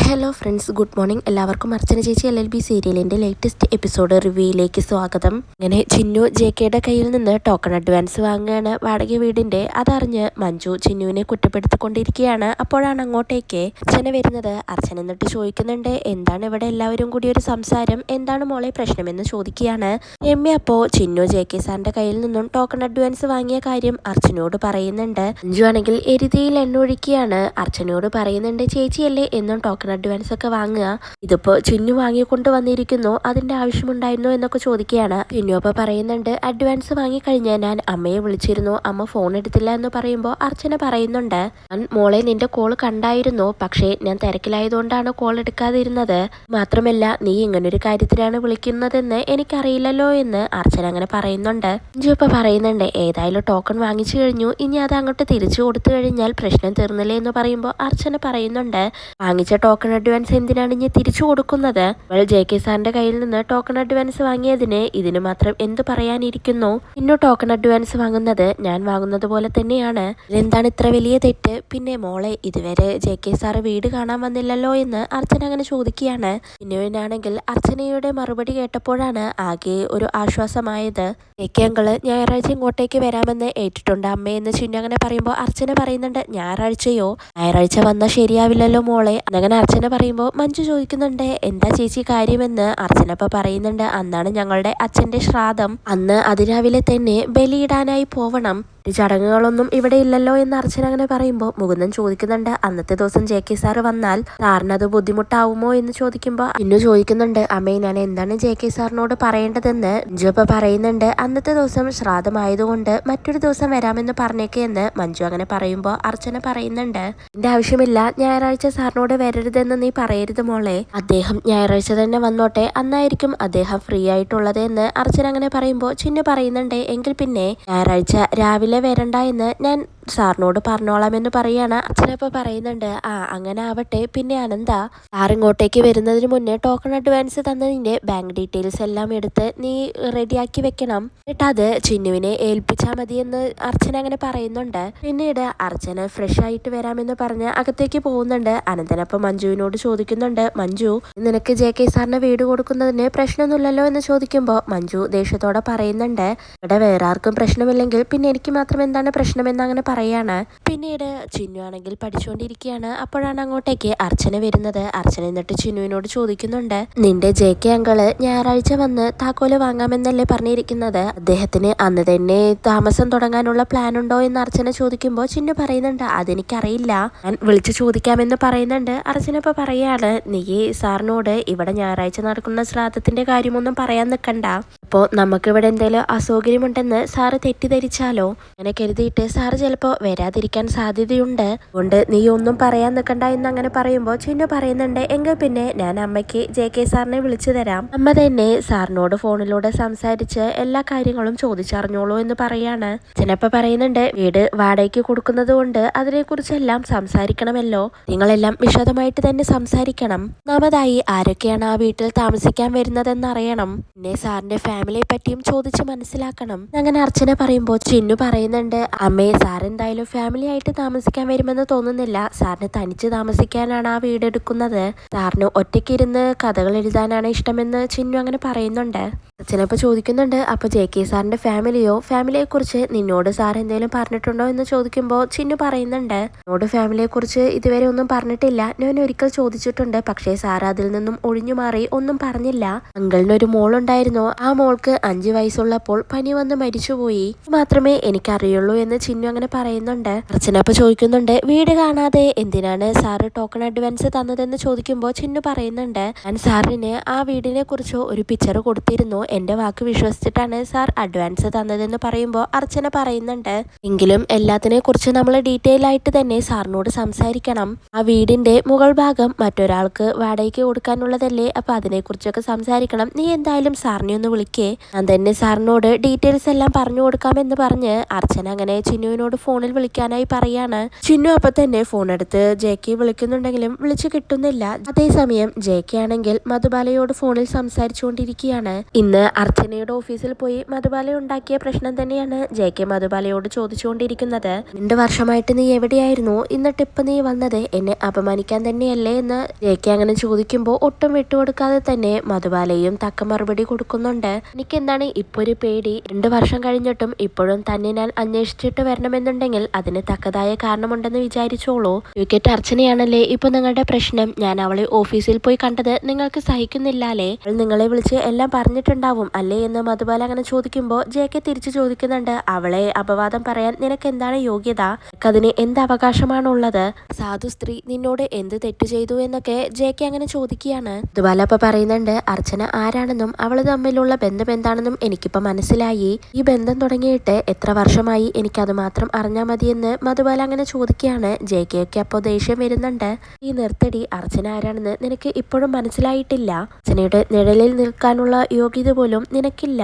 Hello friends, good morning. എല്ലാവർക്കും അർച്ചന ചേച്ചി LLB സീരിയലിൻ്റെ ലേറ്റസ്റ്റ് എപ്പിസോഡ് റിവ്യൂയിലേക്ക് സ്വാഗതം. അങ്ങനെ ചിന്നു JKയുടെ കയ്യിൽ നിന്ന് ടോക്കൺ അഡ്വാൻസ് വാങ്ങുകയാണ് വാടക വീടിൻ്റെ. അതറിഞ്ഞ് മഞ്ജു ചിന്നുവിനെ കുറ്റപ്പെടുത്തിക്കൊണ്ടിരിക്കുകയാണ്. അപ്പോഴാണ് അങ്ങോട്ടേക്ക് അർച്ചന വരുന്നത്. അർച്ചന എന്നിട്ട് ചോദിക്കുന്നുണ്ട്, എന്താണ് ഇവിടെ എല്ലാവരും കൂടി ഒരു സംസാരം, എന്താണ് മോളെ പ്രശ്നമെന്ന് ചോദിക്കുകയാണ്. രമ്യ അപ്പോൾ ചിന്നു JK സാറിൻ്റെ കയ്യിൽ നിന്നും ടോക്കൺ അഡ്വാൻസ് വാങ്ങിയ കാര്യം അർച്ചനയോട് പറയുന്നുണ്ട്. മഞ്ജു ആണെങ്കിൽ എരുതിയിൽ എണ്ണ ഒഴിക്കുകയാണ്. അർച്ചനയോട് പറയുന്നുണ്ട്, ചേച്ചിയല്ലേ എന്നും ടോക്കൺ അഡ്വാൻസ് ഒക്കെ വാങ്ങുക, ഇതിപ്പോ ചിന്നു വാങ്ങിക്കൊണ്ട് വന്നിരിക്കുന്നു, അതിന്റെ ആവശ്യമുണ്ടായിരുന്നോ എന്നൊക്കെ ചോദിക്കുകയാണ്. ചിന്നു അപ്പൊ പറയുന്നുണ്ട്, അഡ്വാൻസ് വാങ്ങിക്കഴിഞ്ഞാൽ ഞാൻ അമ്മയെ വിളിച്ചിരുന്നു, അമ്മ ഫോൺ എടുത്തില്ല എന്ന് പറയുമ്പോൾ അർച്ചന പറയുന്നുണ്ട്, ഞാൻ മോളെ നിന്റെ കോൾ കണ്ടായിരുന്നു, പക്ഷേ ഞാൻ തിരക്കിലായതുകൊണ്ടാണ് കോൾ എടുക്കാതിരുന്നത്, മാത്രമല്ല നീ ഇങ്ങനൊരു കാര്യത്തിലാണ് വിളിക്കുന്നതെന്ന് എനിക്കറിയില്ലല്ലോ എന്ന് അർച്ചന അങ്ങനെ പറയുന്നുണ്ട്. മഞ്ജു ഇപ്പൊ പറയുന്നുണ്ട്, ഏതായാലും ടോക്കൺ വാങ്ങിച്ചു കഴിഞ്ഞു, ഇനി അത് അങ്ങോട്ട് തിരിച്ചു കൊടുത്തു കഴിഞ്ഞാൽ പ്രശ്നം തീർന്നില്ലേ എന്ന് പറയുമ്പോൾ അർച്ചന പറയുന്നുണ്ട്, വാങ്ങിച്ച ടോക്കൺ അഡ്വാൻസ് എന്തിനാണ് ഇനി തിരിച്ചു കൊടുക്കുന്നത്? JK സാറിന്റെ കയ്യിൽ നിന്ന് ടോക്കൺ അഡ്വാൻസ് വാങ്ങിയതിന് ഇതിന് മാത്രം എന്ത് പറയാനിരിക്കുന്നു? ഇന്നു ടോക്കൺ അഡ്വാൻസ് വാങ്ങുന്നത് ഞാൻ വാങ്ങുന്നത് പോലെ തന്നെയാണ്, എന്താണ് ഇത്ര വലിയ തെറ്റ്? പിന്നെ മോളെ ഇതുവരെ JK സാറ് വീട് കാണാൻ വന്നില്ലല്ലോ എന്ന് അർച്ചന അങ്ങനെ ചോദിക്കുകയാണ്. പിന്നുവിനാണെങ്കിൽ അർച്ചനയുടെ മറുപടി കേട്ടപ്പോഴാണ് ആകെ ഒരു ആശ്വാസമായത്. JK അങ്കിള് ഞായറാഴ്ച ഇങ്ങോട്ടേക്ക് വരാമെന്ന് ഏറ്റിട്ടുണ്ട് അമ്മയെന്ന് ചിന്നു അങ്ങനെ പറയുമ്പോൾ അർച്ചന പറയുന്നുണ്ട്, ഞായറാഴ്ച വന്നാൽ ശരിയാവില്ലല്ലോ മോളെ. അങ്ങനെ അർച്ചന പറയുമ്പോൾ മഞ്ജു ചോദിക്കുന്നുണ്ട്, എന്താ ചേച്ചി കാര്യമെന്ന്. അർച്ചന ഇപ്പൊ പറയുന്നുണ്ട്, അന്നാണ് ഞങ്ങളുടെ അച്ഛന്റെ ശ്രാദ്ധം, അന്ന് അതിരാവിലെ തന്നെ ബലിയിടാനായി പോവണം, ചടങ്ങുകളൊന്നും ഇവിടെ ഇല്ലല്ലോ എന്ന് അർച്ചന അങ്ങനെ പറയുമ്പോൾ മുകുന്ദൻ ചോദിക്കുന്നുണ്ട്, അന്നത്തെ ദിവസം JK സാറ് വന്നാൽ സാറിനത് ബുദ്ധിമുട്ടാവുമോ എന്ന് ചോദിക്കുമ്പോൾ ഇന്നു ചോദിക്കുന്നുണ്ട്, അമ്മേ ഞാൻ എന്താണ് JK സാറിനോട് പറയേണ്ടതെന്ന്. മഞ്ജു ഇപ്പൊ പറയുന്നുണ്ട്, അന്നത്തെ ദിവസം ശ്രാദ്ധമായതുകൊണ്ട് മറ്റൊരു ദിവസം വരാമെന്ന് പറഞ്ഞേക്കെ എന്ന് മഞ്ജു അങ്ങനെ പറയുമ്പോൾ അർച്ചന പറയുന്നുണ്ട്, എന്റെ ആവശ്യമില്ല, ഞായറാഴ്ച സാറിനോട് വരരുതെന്ന് നീ പറയരുത് മോളെ, അദ്ദേഹം ഞായറാഴ്ച തന്നെ വന്നോട്ടെ, അന്നായിരിക്കും അദ്ദേഹം ഫ്രീ ആയിട്ടുള്ളത് എന്ന് അർച്ചന അങ്ങനെ പറയുമ്പോൾ ചിന്നു പറയുന്നുണ്ട്, എങ്കിൽ പിന്നെ ഞായറാഴ്ച രാവിലെ വരണ്ട എന്ന് ഞാൻ സാറിനോട് പറഞ്ഞോളാം എന്ന് പറയാണ്. അച്ഛനപ്പോൾ പറയുന്നുണ്ട്, അങ്ങനെ ആവട്ടെ, പിന്നെ അനന്ത സാർ ഇങ്ങോട്ടേക്ക് വരുന്നതിന് മുന്നേ ടോക്കൺ അഡ്വാൻസ് തന്നതിൻ്റെ ബാങ്ക് ഡീറ്റെയിൽസ് എല്ലാം എടുത്ത് നീ റെഡിയാക്കി വെക്കണം, എന്നിട്ട് അത് ചിന്നുവിനെ ഏൽപ്പിച്ചാൽ മതിയെന്ന് അർച്ചന അങ്ങനെ പറയുന്നുണ്ട്. പിന്നീട് അർച്ചന ഫ്രഷ് ആയിട്ട് വരാമെന്ന് പറഞ്ഞ് അകത്തേക്ക് പോകുന്നുണ്ട്. അനന്തനപ്പം മഞ്ജുവിനോട് ചോദിക്കുന്നുണ്ട്, മഞ്ജു നിനക്ക് JK സാറിന് വീട് കൊടുക്കുന്നതിന് പ്രശ്നമൊന്നുമില്ലല്ലോ എന്ന് ചോദിക്കുമ്പോൾ മഞ്ജു ദേഷ്യത്തോടെ പറയുന്നുണ്ട്, ഇവിടെ വേറെ ആർക്കും പ്രശ്നമില്ലെങ്കിൽ പിന്നെ എനിക്ക് മാത്രം എന്താണ് പ്രശ്നമെന്ന് അങ്ങനെ പറയാണ്. പിന്നീട് ചിന്നു ആണെങ്കിൽ പഠിച്ചുകൊണ്ടിരിക്കുകയാണ്. അപ്പോഴാണ് അങ്ങോട്ടേക്ക് അർച്ചന വരുന്നത്. അർച്ചന എന്നിട്ട് ചിന്നുവിനോട് ചോദിക്കുന്നുണ്ട്, നിന്റെ JK അങ്കിള് ഞായറാഴ്ച വന്ന് താക്കോല് വാങ്ങാമെന്നല്ലേ പറഞ്ഞിരിക്കുന്നത്, അദ്ദേഹത്തിന് അന്ന് തന്നെ താമസം തുടങ്ങാനുള്ള പ്ലാൻ ഉണ്ടോ എന്ന് അർച്ചന ചോദിക്കുമ്പോൾ ചിന്നു പറയുന്നുണ്ട്, അതെനിക്കറിയില്ല, ഞാൻ വിളിച്ചു ചോദിക്കാമെന്ന് പറയുന്നുണ്ട്. അർച്ചന ഇപ്പൊ പറയാണ്, നീ സാറിനോട് ഇവിടെ ഞായറാഴ്ച നടക്കുന്ന ശ്രാദ്ധത്തിന്റെ കാര്യമൊന്നും പറയാൻ നിൽക്കണ്ട, അപ്പോൾ നമുക്കിവിടെ എന്തെങ്കിലും അസൗകര്യമുണ്ടെന്ന് സാറ് തെറ്റിദ്ധരിച്ചാലോ, അങ്ങനെ കരുതിയിട്ട് സാറ് ചിലപ്പോൾ വരാതിരിക്കാൻ സാധ്യതയുണ്ട്, അതുകൊണ്ട് നീ ഒന്നും പറയാൻ നിൽക്കണ്ട എന്ന് അങ്ങനെ പറയുമ്പോൾ ചിന്നു പറയുന്നുണ്ട്, എങ്കിൽ പിന്നെ ഞാൻ അമ്മയ്ക്ക് JK സാറിനെ വിളിച്ചു തരാം, അമ്മ തന്നെ സാറിനോട് ഫോണിലൂടെ സംസാരിച്ച് എല്ലാ കാര്യങ്ങളും ചോദിച്ചറിഞ്ഞോളൂ എന്ന് പറയാണ്. ചിലപ്പോൾ പറയുന്നുണ്ട്, വീട് വാടകയ്ക്ക് കൊടുക്കുന്നത് കൊണ്ട് അതിനെക്കുറിച്ചെല്ലാം സംസാരിക്കണമല്ലോ, നിങ്ങളെല്ലാം വിശദമായിട്ട് തന്നെ സംസാരിക്കണം, ഒന്നാമതായി ആരൊക്കെയാണ് ആ വീട്ടിൽ താമസിക്കാൻ വരുന്നതെന്ന് അറിയണം, പിന്നെ സാറിന്റെ ഫാമിലിയെ പറ്റിയും ചോദിച്ച് മനസ്സിലാക്കണം. അങ്ങനെ അർച്ചന പറയുമ്പോൾ ചിന്നു പറയുന്നുണ്ട്, അമ്മേ സാർ എന്തായാലും ഫാമിലി ആയിട്ട് താമസിക്കാൻ വരുമെന്ന് തോന്നുന്നില്ല, സാറിന് തനിച്ച് താമസിക്കാനാണ് ആ വീട് എടുക്കുന്നത്, സാറിന് ഒറ്റയ്ക്കിരുന്ന് കഥകൾ എഴുതാനാണ് ഇഷ്ടമെന്ന് ചിന്നു അങ്ങനെ പറയുന്നുണ്ട്. അച്ഛനപ്പോൾ ചോദിക്കുന്നുണ്ട്, അപ്പോൾ JK സാറിന്റെ ഫാമിലിയെ കുറിച്ച് നിന്നോട് സാർ എന്തെങ്കിലും പറഞ്ഞിട്ടുണ്ടോ എന്ന് ചോദിക്കുമ്പോൾ ചിന്നു പറയുന്നുണ്ട്, എന്നോട് ഫാമിലിയെ കുറിച്ച് ഇതുവരെ ഒന്നും പറഞ്ഞിട്ടില്ല, ഞാൻ ഒരിക്കൽ ചോദിച്ചിട്ടുണ്ട്, പക്ഷേ സാർ അതിൽ നിന്നും ഒഴിഞ്ഞു മാറി ഒന്നും പറഞ്ഞില്ല, അങ്കിളിനൊരു മോളുണ്ടായിരുന്നു, ആ മോൾക്ക് 5 വയസ്സുള്ളപ്പോൾ പനി വന്ന് മരിച്ചുപോയി, മാത്രമേ എനിക്കറിയുള്ളൂ എന്ന് ചിന്നു അങ്ങനെ പറയുന്നുണ്ട്. അർച്ചന അപ്പൊ ചോദിക്കുന്നുണ്ട്, വീട് കാണാതെ എന്തിനാണ് സാറ് ടോക്കൺ അഡ്വാൻസ് തന്നതെന്ന് ചോദിക്കുമ്പോൾ ചിന്നു പറയുന്നുണ്ട്, ഞാൻ സാറിന് ആ വീടിനെ കുറിച്ച് ഒരു പിക്ചർ കൊടുത്തിരുന്നു, എന്റെ വാക്ക് വിശ്വസിച്ചിട്ടാണ് സാർ അഡ്വാൻസ് തന്നതെന്ന് പറയുമ്പോൾ അർച്ചന പറയുന്നുണ്ട്, എങ്കിലും എല്ലാത്തിനെ കുറിച്ച് നമ്മൾ ഡീറ്റെയിൽ ആയിട്ട് തന്നെ സാറിനോട് സംസാരിക്കണം, ആ വീടിന്റെ മുകൾ ഭാഗം മറ്റൊരാൾക്ക് വാടകയ്ക്ക് കൊടുക്കാനുള്ളതല്ലേ, അപ്പൊ അതിനെക്കുറിച്ചൊക്കെ സംസാരിക്കണം, നീ എന്തായാലും സാറിനെ ഒന്ന് വിളിക്കേ, ഞാൻ തന്നെ സാറിനോട് ഡീറ്റെയിൽസ് എല്ലാം പറഞ്ഞു കൊടുക്കാമെന്ന് പറഞ്ഞ് അർച്ചന അങ്ങനെ ചിന്നുവിനോട് ഫോണിൽ വിളിക്കാനായി പറയാണ്. ചിന്നു അപ്പൊ തന്നെ ഫോൺ എടുത്ത് JK വിളിക്കുന്നുണ്ടെങ്കിലും വിളിച്ചു കിട്ടുന്നില്ല. അതേസമയം JK ആണെങ്കിൽ മധുബാലയോട് ഫോണിൽ സംസാരിച്ചുകൊണ്ടിരിക്കുകയാണ്. ഇന്ന് ഇന്ന് അർച്ചനയുടെ ഓഫീസിൽ പോയി മധുബാല ഉണ്ടാക്കിയ പ്രശ്നം തന്നെയാണ് JK മധുബാലയോട് ചോദിച്ചുകൊണ്ടിരിക്കുന്നത്. 2 വർഷമായിട്ട് നീ എവിടെയായിരുന്നു, എന്നിട്ട് ഇപ്പൊ നീ വന്നത് എന്നെ അപമാനിക്കാൻ തന്നെയല്ലേ എന്ന് JK അങ്ങനെ ചോദിക്കുമ്പോൾ ഒട്ടും വിട്ടുകൊടുക്കാതെ തന്നെ മധുബാലയും തക്ക മറുപടി കൊടുക്കുന്നുണ്ട്. എനിക്ക് എന്താണ് ഇപ്പൊ ഒരു പേടി, 2 വർഷം കഴിഞ്ഞിട്ടും ഇപ്പോഴും തന്നെ ഞാൻ അന്വേഷിച്ചിട്ട് വരണമെന്നുണ്ടെങ്കിൽ അതിന് തക്കതായ കാരണമുണ്ടെന്ന് വിചാരിച്ചോളൂ. വിക്കറ്റ് അർച്ചനയാണല്ലേ ഇപ്പൊ നിങ്ങളുടെ പ്രശ്നം. ഞാൻ അവളെ ഓഫീസിൽ പോയി കണ്ടത് നിങ്ങൾക്ക് സഹിക്കുന്നില്ലാലേ, നിങ്ങളെ വിളിച്ച് എല്ലാം പറഞ്ഞിട്ടുണ്ടാവും അല്ലേ എന്ന് മധുബാല അങ്ങനെ ചോദിക്കുമ്പോൾ JK തിരിച്ചു ചോദിക്കുന്നുണ്ട്, അവളെ അപവാദം പറയാൻ നിനക്ക് എന്താണ് യോഗ്യത, അതിന് എന്ത് അവകാശമാണുള്ളത്, സാധു സ്ത്രീ നിന്നോട് എന്ത് തെറ്റു ചെയ്തു എന്നൊക്കെ JK അങ്ങനെ ചോദിക്കുകയാണ്. മധുബാല അപ്പൊ പറയുന്നുണ്ട്, അർച്ചന ആരാണെന്നും അവള് തമ്മിലുള്ള ബന്ധം എന്താണെന്നും എനിക്കിപ്പോ മനസ്സിലായി. ഈ ബന്ധം തുടങ്ങിയിട്ട് എത്ര വർഷമായി, എനിക്കത് മാത്രം അറിഞ്ഞാൽ മതിയെന്ന് മധുബാല അങ്ങനെ ചോദിക്കുകയാണ്. JK ഒക്കെ അപ്പോൾ ദേഷ്യം വരുന്നുണ്ട്. ഈ നിർത്തടി, അർച്ചന ആരാണെന്ന് നിനക്ക് ഇപ്പോഴും മനസ്സിലായിട്ടില്ല. അർച്ചനയുടെ നിഴലിൽ നിൽക്കാനുള്ള യോഗ്യത പോലും നിനക്കില്ല.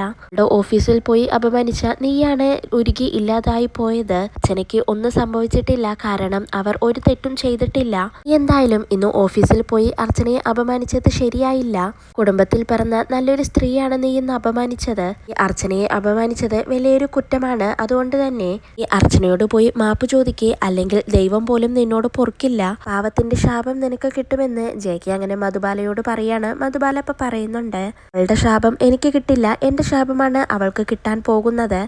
ഓഫീസിൽ പോയി അപമാനിച്ച നീയാണ് ഉരുകി ഇല്ലാതായി പോയത്. അർച്ചനയ്ക്ക് ഒന്നും സംഭവിച്ചിട്ടില്ല, കാരണം അവർ ഒരു തെറ്റും ചെയ്തിട്ടില്ല. എന്തായാലും ഇന്ന് ഓഫീസിൽ പോയി അർച്ചനയെ അപമാനിച്ചത് ശരിയായില്ല. കുടുംബത്തിൽ പിറന്ന നല്ലൊരു സ്ത്രീയാണ് നീ ഇന്ന് അപമാനിച്ചത്. ഈ അർച്ചനയെ അപമാനിച്ചത് വലിയൊരു കുറ്റമാണ്. അതുകൊണ്ട് തന്നെ ഈ അർച്ചനയോട് പോയി മാപ്പ് ചോദിക്കേ, അല്ലെങ്കിൽ ദൈവം പോലും നിന്നോട് പൊറുക്കില്ല. പാവത്തിന്റെ ശാപം നിനക്ക് കിട്ടുമെന്ന് JK അങ്ങനെ മധുബാലയോട് പറയാണ്. മധുബാല അപ്പൊ പറയുന്നുണ്ട്, അവളുടെ ശാപം എനിക്ക് കിട്ടില്ല, എന്റെ ശാപമാണ് അവൾക്ക് കിട്ടാൻ പോകുന്നത്.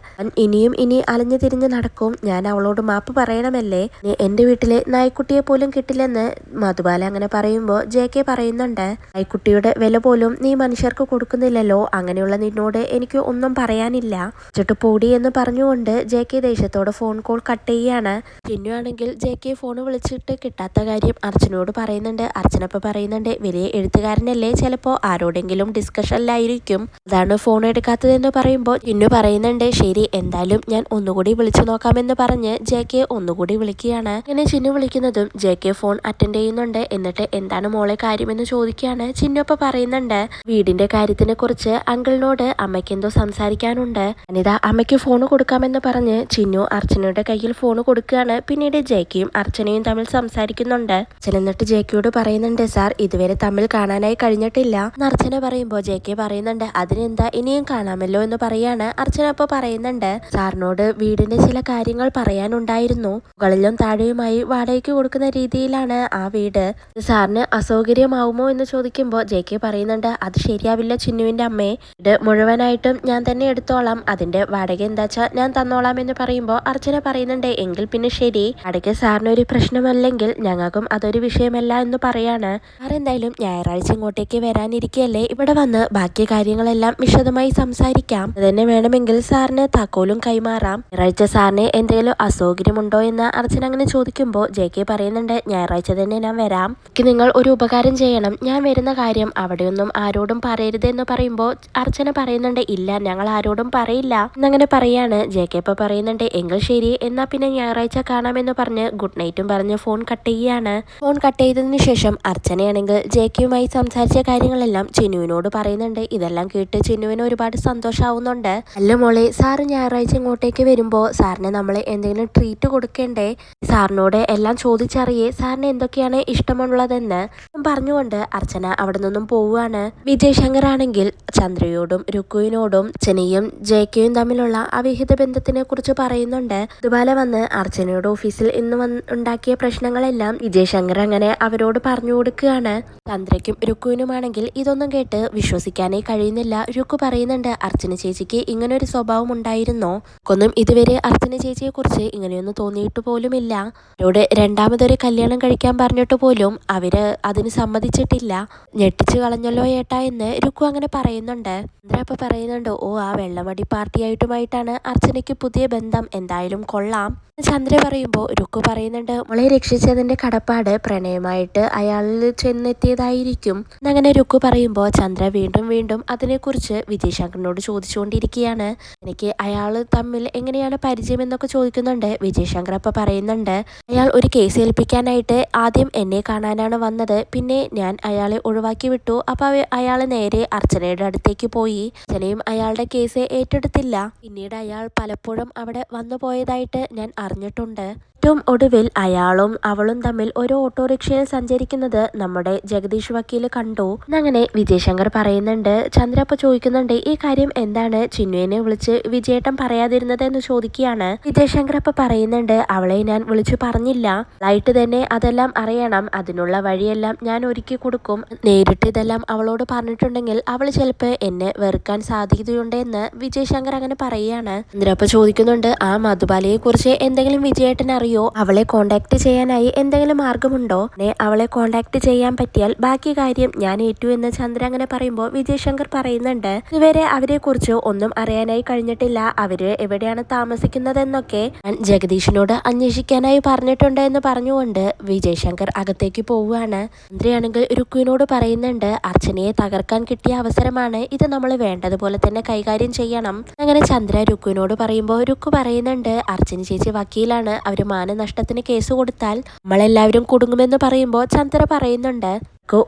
ഇനിയും അലഞ്ഞു തിരിഞ്ഞു നടക്കും. ഞാൻ അവളോട് മാപ്പ് പറയണമല്ലേ, എന്റെ വീട്ടിലെ നായ്ക്കുട്ടിയെ പോലും കിട്ടില്ലെന്ന് മധുബാല അങ്ങനെ പറയുമ്പോൾ JK പറയുന്നുണ്ട്, നായ്ക്കുട്ടിയുടെ വില പോലും നീ മനുഷ്യർക്ക് കൊടുക്കുന്നില്ലല്ലോ, അങ്ങനെയുള്ള നിന്നോട് എനിക്ക് ഒന്നും പറയാനില്ല, ചുട്ടു പോടി എന്ന് പറഞ്ഞുകൊണ്ട് JK ദേഷ്യത്തോടെ ഫോൺ കോൾ കട്ട് ചെയ്യാണ്. ചിന്നു ആണെങ്കിൽ JK ഫോൺ വിളിച്ചിട്ട് കിട്ടാത്ത കാര്യം അർച്ചനയോട് പറയുന്നുണ്ട്. അർച്ചന ഇപ്പൊ പറയുന്നുണ്ട്, വലിയ എഴുത്തുകാരനല്ലേ, ചിലപ്പോ ആരോടെങ്കിലും ഡിസ്കഷനിലായിരിക്കും, അതാണ് ഫോൺ എടുക്കാത്തതെന്ന് പറയുമ്പോൾ ചിന്നു പറയുന്നുണ്ട്, ശരി എന്തായാലും ഞാൻ ഒന്നുകൂടി വിളിച്ചു നോക്കാമെന്ന് പറഞ്ഞ് JK ഒന്നുകൂടി വിളിക്കുകയാണ്. ഇങ്ങനെ ചിന്നു വിളിക്കുന്നതും JK ഫോൺ അറ്റൻഡ് ചെയ്യുന്നുണ്ട്. എന്നിട്ട് എന്താണ് മോളെ കാര്യമെന്ന് ചോദിക്കുകയാണ്. ചിന്നു ഇപ്പൊ പറയുന്നുണ്ട്, വീടിന്റെ കാര്യത്തിനെ കുറിച്ച് അങ്കിളിനോട് അമ്മയ്ക്ക് എന്തോ സംസാരിക്കാനുണ്ട്. അനിതാ അമ്മയ്ക്ക് ഫോൺ കൊടുക്കാമെന്ന് പറഞ്ഞ് ചിന്നു അർച്ചനയുടെ കയ്യിൽ ഫോൺ കൊടുക്കുകയാണ്. പിന്നീട് JKയും അർച്ചനയും തമ്മിൽ സംസാരിക്കുന്നുണ്ട്. എന്നിട്ട് JKയോട് പറയുന്നുണ്ട്, സാർ ഇതുവരെ തമ്മിൽ കാണാനായി കഴിഞ്ഞിട്ടില്ല. അർച്ചന പറയുമ്പോൾ JK പറയുന്നുണ്ട്, അതിനെന്താ ഇനിയും കാണാമല്ലോ എന്ന് പറയാണ്. അർച്ചന അപ്പൊ പറയുന്നുണ്ട്, സാറിനോട് വീടിന്റെ ചില കാര്യങ്ങൾ പറയാനുണ്ടായിരുന്നു. മുകളിലും താഴെയുമായി വാടകയ്ക്ക് കൊടുക്കുന്ന രീതിയിലാണ് ആ വീട്. സാറിന് അസൗകര്യമാവുമോ എന്ന് ചോദിക്കുമ്പോൾ JK പറയുന്നുണ്ട്, അത് ശരിയാവില്ല ചിന്നുവിന്റെ അമ്മേ, ഇത് മുഴുവനായിട്ടും ഞാൻ തന്നെ എടുത്തോളാം, അതിന്റെ വാടക എന്താച്ചാ ഞാൻ തന്നോളാം എന്ന് പറയുമ്പോൾ അർച്ചന പറയുന്നുണ്ട്, എങ്കിൽ പിന്നെ ശരി, വാടക സാറിനൊരു പ്രശ്നമല്ലെങ്കിൽ ഞങ്ങൾക്കും അതൊരു വിഷയമല്ല എന്ന് പറയാണ്. സാർ എന്തായാലും ഞായറാഴ്ച ഇങ്ങോട്ടേക്ക് വരാനിരിക്കുകയല്ലേ, ഇവിടെ വന്ന് ബാക്കി കാര്യങ്ങളെല്ലാം വിശദമായി സംസാരിക്കാം. അതന്നെ വേണമെങ്കിൽ സാറിന് താക്കോലും കൈമാറാം. ഞായറാഴ്ച സാറിന് എന്തെങ്കിലും അസൗകര്യമുണ്ടോ എന്ന് അർച്ചന അങ്ങനെ ചോദിക്കുമ്പോൾ JK പറയുന്നുണ്ട്, ഞായറാഴ്ച തന്നെ ഞാൻ വരാം. എനിക്ക് നിങ്ങൾ ഒരു ഉപകാരം ചെയ്യണം, ഞാൻ വരുന്ന കാര്യം അവിടെയൊന്നും ആരോടും പറയരുത് എന്ന് പറയുമ്പോൾ അർച്ചന പറയുന്നുണ്ട്, ഇല്ല ഞങ്ങൾ ആരോടും പറയില്ല എന്നങ്ങനെ പറയാണ്. JK ഇപ്പൊ പറയുന്നുണ്ട്, എങ്കിൽ ശരി എന്നാ പിന്നെ ഞായറാഴ്ച കാണാമെന്ന് പറഞ്ഞ് ഗുഡ് നൈറ്റും പറഞ്ഞ് ഫോൺ കട്ട് ചെയ്യാണ്. ഫോൺ കട്ട് ചെയ്തതിനു ശേഷം അർച്ചനയാണെങ്കിൽ JKയുമായി സംസാരിച്ച കാര്യങ്ങളെല്ലാം ചിന്നുവിനോട് പറയുന്നുണ്ട്. ഇതെല്ലാം കേട്ട് ചിന്നുവിന് ഒരുപാട് സന്തോഷാവുന്നുണ്ട്. അല്ല മോളെ, സാറ് ഞായറാഴ്ച ഇങ്ങോട്ടേക്ക് വരുമ്പോൾ സാറിന് നമ്മളെ എന്തെങ്കിലും ട്രീറ്റ് കൊടുക്കണ്ടേ, സാറിനോട് എല്ലാം ചോദിച്ചറിയേ സാറിന് എന്തൊക്കെയാണ് ഇഷ്ടമുള്ളതെന്ന് പറഞ്ഞുകൊണ്ട് അർച്ചന അവിടെ നിന്നും പോവുകയാണ്. വിജയ് ശങ്കർ ആണെങ്കിൽ ചന്ദ്രയോടും രുക്കുവിനോടും അർച്ചനയും JKയും തമ്മിലുള്ള അവിഹിത ബന്ധത്തിനെ കുറിച്ച് പറയുന്നുണ്ട്. ഇതുപോലെ വന്ന് അർച്ചനയുടെ ഓഫീസിൽ ഇന്ന് ഉണ്ടാക്കിയ പ്രശ്നങ്ങളെല്ലാം വിജയ് ശങ്കർ അങ്ങനെ അവരോട് പറഞ്ഞു കൊടുക്കുകയാണ്. ചന്ദ്രയ്ക്കും രുക്കുവിനുമാണെങ്കിൽ ഇതൊന്നും കേട്ട് വിശ്വസിക്കാനേ കഴിയുന്നില്ല. രുക്കു പറയുന്നുണ്ട്, അർച്ചന ചേച്ചിക്ക് ഇങ്ങനൊരു സ്വഭാവം ഉണ്ടായിരുന്നോ, ഒന്നും ഇതുവരെ അർച്ചന ചേച്ചിയെ കുറിച്ച് ഇങ്ങനെയൊന്നും തോന്നിയിട്ട് പോലുമില്ല, അവരോട് രണ്ടാമതൊരു കല്യാണം കഴിക്കാൻ പറഞ്ഞിട്ട് പോലും അവര് അതിന് സമ്മതിച്ചിട്ടില്ല, ഞെട്ടിച്ചു കളഞ്ഞല്ലോ ഏട്ടാ എന്ന് രുക്കു അങ്ങനെ പറയുന്നുണ്ട്. ചന്ദ്ര അപ്പൊ പറയുന്നുണ്ട്, ഓ ആ വെള്ളമടി പാർട്ടിയായിട്ടുമായിട്ടാണ് അർച്ചനയ്ക്ക് പുതിയ ബന്ധം, എന്തായാലും കൊള്ളാം. ചന്ദ്ര പറയുമ്പോൾ രുക്കു പറയുന്നുണ്ട്, മോളെ രക്ഷിച്ചതിന്റെ കടപ്പാട് പ്രണയമായിട്ട് അയാളിൽ ചെന്നെത്തിയതായിരിക്കും എന്നങ്ങനെ രുക്കു പറയുമ്പോൾ ചന്ദ്ര വീണ്ടും വീണ്ടും അതിനെക്കുറിച്ച് വിജയ് ശങ്കറിനോട് ചോദിച്ചുകൊണ്ടിരിക്കുകയാണ്. എനിക്ക് അയാൾ തമ്മിൽ എങ്ങനെയാണ് പരിചയം എന്നൊക്കെ ചോദിക്കുന്നുണ്ട്. വിജയ് ശങ്കർ അപ്പൊ പറയുന്നുണ്ട്, അയാൾ ഒരു കേസ് ഏൽപ്പിക്കാനായിട്ട് ആദ്യം എന്നെ കാണാനാണ് വന്നത്, പിന്നെ ഞാൻ അയാളെ ഒഴിവാക്കി വിട്ടു. അപ്പൊ അയാൾ നേരെ അർച്ചനയുടെ അടുത്തേക്ക് പോയി. അർച്ചനയും അയാളുടെ കേസ് ഏറ്റെടുത്തില്ല. പിന്നീട് അയാൾ പലപ്പോഴും അവിടെ വന്നു പോയതായിട്ട് ഞാൻ അറിഞ്ഞിട്ടുണ്ട്. ഏറ്റവും ഒടുവിൽ അയാളും അവളും തമ്മിൽ ഒരു ഓട്ടോറിക്ഷയിൽ സഞ്ചരിക്കുന്നത് നമ്മുടെ ജഗദീഷ് വക്കീൽ കണ്ടു. അങ്ങനെ വിജയശങ്കർ പറയുന്നുണ്ട്. ചന്ദ്ര അപ്പൊ ചോദിക്കുന്നുണ്ട്, ഈ കാര്യം എന്താണ് ചിന്നുവിനെ വിളിച്ച് വിജയേട്ടൻ പറയാതിരുന്നത് എന്ന് ചോദിക്കുകയാണ്. വിജയശങ്കർ അപ്പൊ പറയുന്നുണ്ട്, അവളെ ഞാൻ വിളിച്ചു പറഞ്ഞില്ല, ലൈറ്റ് തന്നെ അതെല്ലാം അറിയണം, അതിനുള്ള വഴിയെല്ലാം ഞാൻ ഒരുക്കി കൊടുക്കും. നേരിട്ട് ഇതെല്ലാം അവളോട് പറഞ്ഞിട്ടുണ്ടെങ്കിൽ അവൾ ചിലപ്പോൾ എന്നെ വെറുക്കാൻ സാധ്യതയുണ്ട് എന്ന് വിജയശങ്കർ അങ്ങനെ പറയുകയാണ്. ചന്ദ്ര അപ്പൊ ചോദിക്കുന്നുണ്ട്, ആ മധുബാലയെ കുറിച്ച് എന്തെങ്കിലും വിജയേട്ടൻ അറിയോ? അവളെ കോണ്ടാക്ട് ചെയ്യാനായി എന്തെങ്കിലും മാർഗമുണ്ടോ? അവളെ കോണ്ടാക്ട് ചെയ്യാൻ പറ്റിയാൽ ബാക്കി കാര്യം ഞാൻ ഏറ്റു എന്ന് ചന്ദ്ര അങ്ങനെ പറയുമ്പോൾ വിജയശങ്കർ പറയുന്നുണ്ട്, ഇതുവരെ അവരെ കുറിച്ച് ഒന്നും അറിയാനായി കഴിഞ്ഞിട്ടില്ല, അവര് എവിടെയാണ് താമസിക്കുന്നതെന്നൊക്കെ ഞാൻ ജഗദീഷിനോട് അന്വേഷിക്കാനായി പറഞ്ഞിട്ടുണ്ട് എന്ന് പറഞ്ഞുകൊണ്ട് വിജയശങ്കർ അകത്തേക്ക് പോവുകയാണ്. ചന്ദ്രയാണെങ്കിൽ രുക്കുവിനോട് പറയുന്നുണ്ട്, അർച്ചനയെ തകർക്കാൻ കിട്ടിയ അവസരമാണ് ഇത്, നമ്മൾ വേണ്ടതുപോലെ തന്നെ കൈകാര്യം ചെയ്യണം. അങ്ങനെ ചന്ദ്ര രുക്കുവിനോട് പറയുമ്പോൾ രുക്കു പറയുന്നുണ്ട്, അർച്ചന ചേച്ചി വക്കീലാണ്, അവര് മാനനഷ്ടത്തിന് കേസ് കൊടുത്താൽ നമ്മളെല്ലാവരും കുടുങ്ങുമെന്ന് പറയുമ്പോൾ ചന്ദ്ര പറയുന്നുണ്ട്,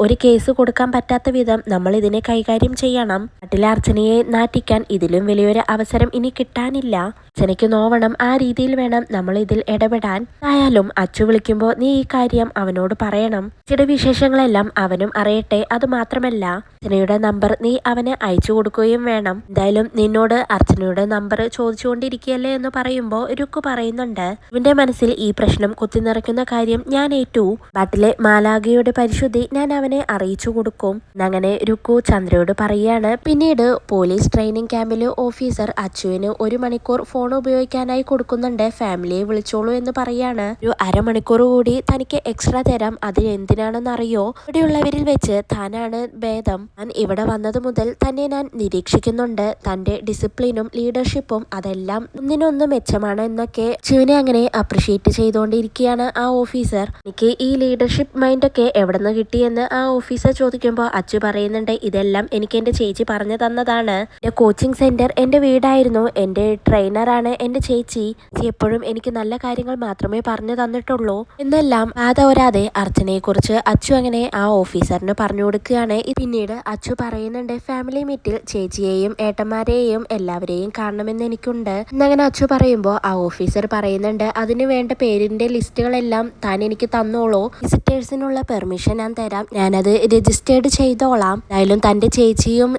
ഒരു കേസ് കൊടുക്കാൻ പറ്റാത്ത വിധം നമ്മൾ ഇതിനെ കൈകാര്യം ചെയ്യണം. നാട്ടിലെ അർച്ചനയെ നാട്ടിക്കാൻ ഇതിലും വലിയൊരു അവസരം ഇനി കിട്ടാനില്ല. അർച്ചനയ്ക്ക് നോവണം, ആ രീതിയിൽ വേണം നമ്മൾ ഇതിൽ ഇടപെടാൻ. ആയാലും അച്ചു വിളിക്കുമ്പോൾ നീ ഈ കാര്യം അവനോട് പറയണം. ചില വിശേഷങ്ങളെല്ലാം അവനും അറിയട്ടെ. അത് മാത്രമല്ല അർച്ചനയുടെ നമ്പർ നീ അവന് അയച്ചു കൊടുക്കുകയും വേണം. എന്തായാലും നിന്നോട് അർച്ചനയുടെ നമ്പർ ചോദിച്ചുകൊണ്ടിരിക്കുകയല്ലേ എന്ന് പറയുമ്പോൾ രുക്കു പറയുന്നുണ്ട്, ഇവന്റെ മനസ്സിൽ ഈ പ്രശ്നം കുത്തിനിറയ്ക്കുന്ന കാര്യം ഞാൻ ഏറ്റു. ബാട്ടിലെ മാലാഖയുടെ പരിശുദ്ധി ഞാൻ അവനെ അറിയിച്ചു കൊടുക്കും. അങ്ങനെ രുക്കു ചന്ദ്രയോട് പറയുകയാണ്. പിന്നീട് പോലീസ് ട്രെയിനിങ് ക്യാമ്പില് ഓഫീസർ അച്ചുവിന് 1 മണിക്കൂർ ഫോൺ ഉപയോഗിക്കാനായി കൊടുക്കുന്നുണ്ട്. ഫാമിലിയെ വിളിച്ചോളൂ എന്ന് പറയാണ്. ഒരു അരമണിക്കൂർ കൂടി തനിക്ക് എക്സ്ട്രാ തരാം, അത് എന്തിനാണെന്ന് അറിയോ? ഇവിടെയുള്ളവരിൽ വെച്ച് താനാണ് ഭേദം. ഞാൻ ഇവിടെ വന്നത് മുതൽ തന്നെ ഞാൻ നിരീക്ഷിക്കുന്നുണ്ട്. തന്റെ ഡിസിപ്ലിനും ലീഡർഷിപ്പും അതെല്ലാം ഒന്നിനൊന്ന് മെച്ചമാണ് എന്നൊക്കെ അച്ചുവിനെ അങ്ങനെ അപ്രിഷിയേറ്റ് ചെയ്തുകൊണ്ടിരിക്കുകയാണ് ആ ഓഫീസർ. എനിക്ക് ഈ ലീഡർഷിപ്പ് മൈൻഡ് ഒക്കെ എവിടെ നിന്ന് കിട്ടിയെന്ന് ആ ഓഫീസർ ചോദിക്കുമ്പോൾ അച്ചു പറയുന്നുണ്ട്, ഇതെല്ലാം എനിക്ക് എന്റെ ചേച്ചി പറഞ്ഞു തന്നതാണ്. എന്റെ കോച്ചിങ് സെന്റർ എന്റെ വീടായിരുന്നു, എന്റെ ട്രെയിനറാണ് എന്റെ ചേച്ചി. എപ്പോഴും എനിക്ക് നല്ല കാര്യങ്ങൾ മാത്രമേ പറഞ്ഞു തന്നിട്ടുള്ളൂ എന്നെല്ലാം ആദവരാതെ അർച്ചനയെ കുറിച്ച് അച്ചു അങ്ങനെ ആ ഓഫീസറിന് പറഞ്ഞു കൊടുക്കുകയാണ്. പിന്നീട് അച്ചു പറയുന്നുണ്ട്, ഫാമിലി മീറ്റിൽ ചേച്ചിയെയും ഏട്ടന്മാരെയും എല്ലാവരെയും കാണണമെന്ന് എനിക്കുണ്ട് എന്നങ്ങനെ അച്ചു പറയുമ്പോൾ ആ ഓഫീസർ പറയുന്നുണ്ട്, അതിന് വേണ്ട പേരിന്റെ ലിസ്റ്റുകളെല്ലാം താൻ എനിക്ക് തന്നോളൂ, വിസിറ്റേഴ്സിനുള്ള പെർമിഷൻ ഞാൻ തരാം, ഞാനത് രജിസ്റ്റേർഡ് ചെയ്തോളാം. എന്തായാലും തന്റെ ചേച്ചിയും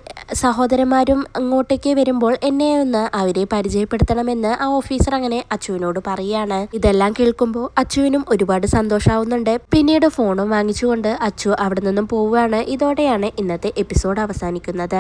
സഹോദരന്മാരും അങ്ങോട്ടേക്ക് വരുമ്പോൾ എന്നെ ഒന്ന് അവരെ പരിചയപ്പെടുത്തണമെന്ന് ആ ഓഫീസർ അങ്ങനെ അച്ചുവിനോട് പറയാണ്. ഇതെല്ലാം കേൾക്കുമ്പോൾ അച്ചുവിനും ഒരുപാട് സന്തോഷാവുന്നുണ്ട്. പിന്നീട് ഫോണും വാങ്ങിച്ചുകൊണ്ട് അച്ചു അവിടെ നിന്നും പോവുകയാണ്. ഇതോടെയാണ് ഇന്നത്തെ എപ്പിസോഡ് അവസാനിക്കുന്നത്.